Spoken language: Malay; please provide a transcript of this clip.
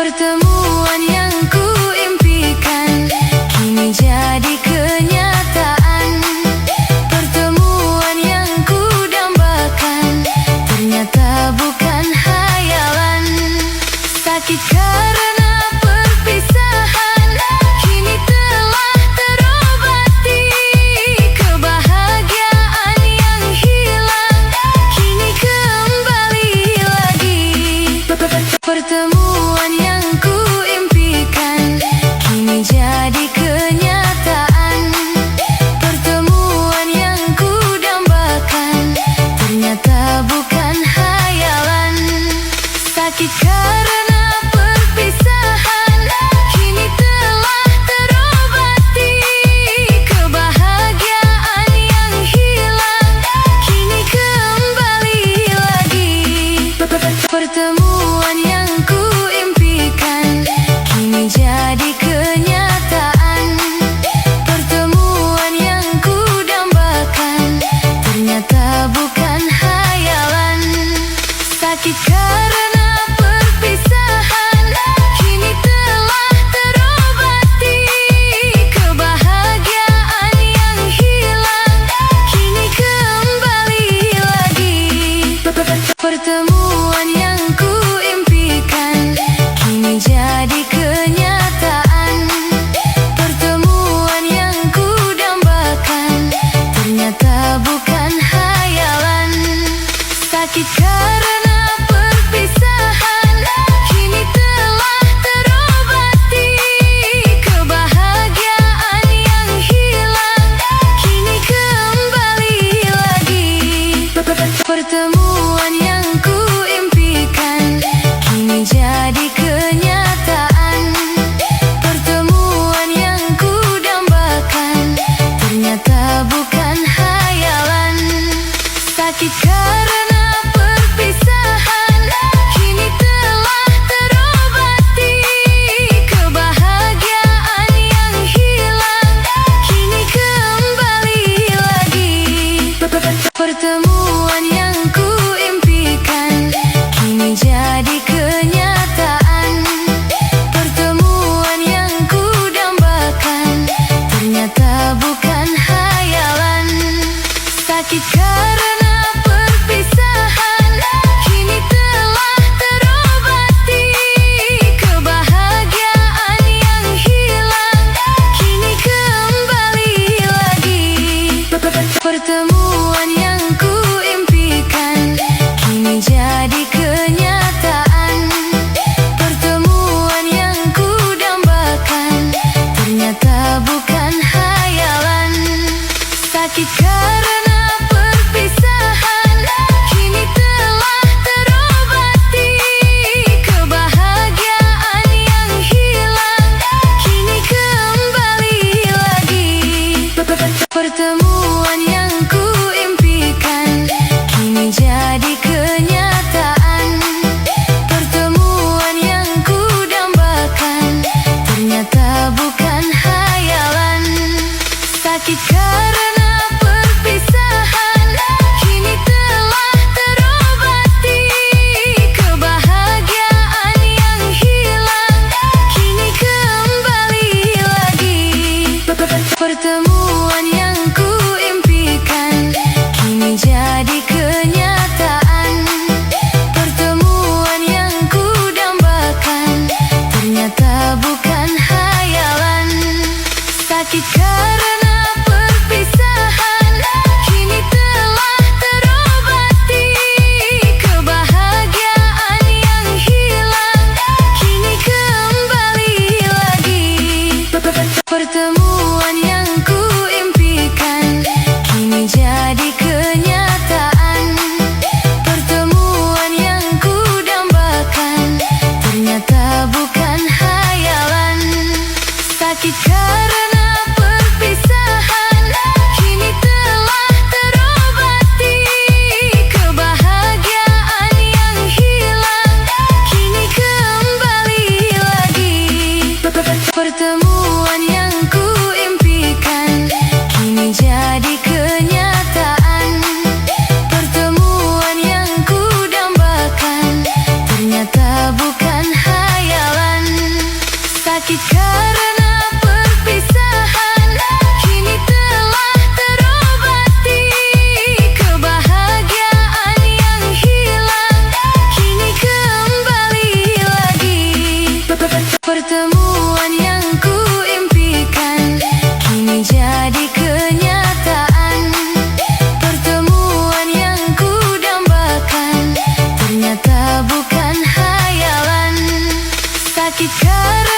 Pertemuan yang ku impikan kini jadi kenyataan. Pertemuan yang ku dambakan ternyata bukan hayalan. Sakit karena perpisahan kini telah terobati. Kebahagiaan yang hilang kini kembali lagi. Pertemuan yang ku impikan kini jadi kenyataan. Pertemuan yang ku dambakan ternyata bukan hayalan. Sakit karena perpisahan kini telah terobati. Kebahagiaan yang hilang kini kembali lagi. Pertemuan yang ku impikan kini jadi kenyataan. Pertemuan yang ku dambakan ternyata bukan hayalan. Sakit karena perpisahan kini telah terobati. Kebahagiaan yang hilang kini kembali lagi. Pertemuan yang ku impikan kini jadi kenyataan. Pertemuan yang ku dambakan ternyata bukan hayalan. Sakit karena perpisahan kini telah terobati. Kebahagiaan yang hilang kini kembali lagi. Pertemuan yang ku impikan kini jadi kenyataan. Pertemuan yang ku dambakan ternyata bukan hayalan. Sakit karena perpisahan kini telah terobati. Kebahagiaan yang hilang kini kembali lagi. Pertemuan yang ku impikan kini jadi kenyataan. Pertemuan yang ku dambakan ternyata bukan hayalan. Sakit karena perpisahan kini telah terobati. Kebahagiaan yang hilang kini kembali lagi. Pertemuan yang ku impikan kini jadi kenyataan. Pertemuan yang ku dambakan ternyata bukan hayalan. Sakit karena perpisahan kini telah terobati. Kebahagiaan yang hilang kini kembali lagi. Pertemuan yang ku impikan kini jadi kenyataan. Pertemuan yang ku dambakan ternyata bukan hayalan. Sakit karena perpisahan kini telah terobati. Kebahagiaan yang hilang kini kembali lagi. Pertemuan yang ku impikan kini jadi kenyataan. Pertemuan yang ku dambakan ternyata bukan hayalan. Sakit karena perpisahan kini telah terobati. Kebahagiaan yang hilang kini kembali lagi. Pertemuan yang ku impikan kini jadi kenyataan. Pertemuan yang ku dambakan ternyata bukan hayalan. Sakit karena perpisahan kini telah terobati. Kebahagiaan yang hilang kini kembali lagi. Pertemuan yang ku impikan kini jadi kenyataan. Pertemuan yang ku dambakan ternyata bukan hayalan. Sakit karena perpisahan kini telah terobati. Kebahagiaan yang hilang kini kembali lagi. Pertemuan yang kuimpikan kini jadi kenyataan. Pertemuan yang kudambakan ternyata bukan hayalan. Sakit karena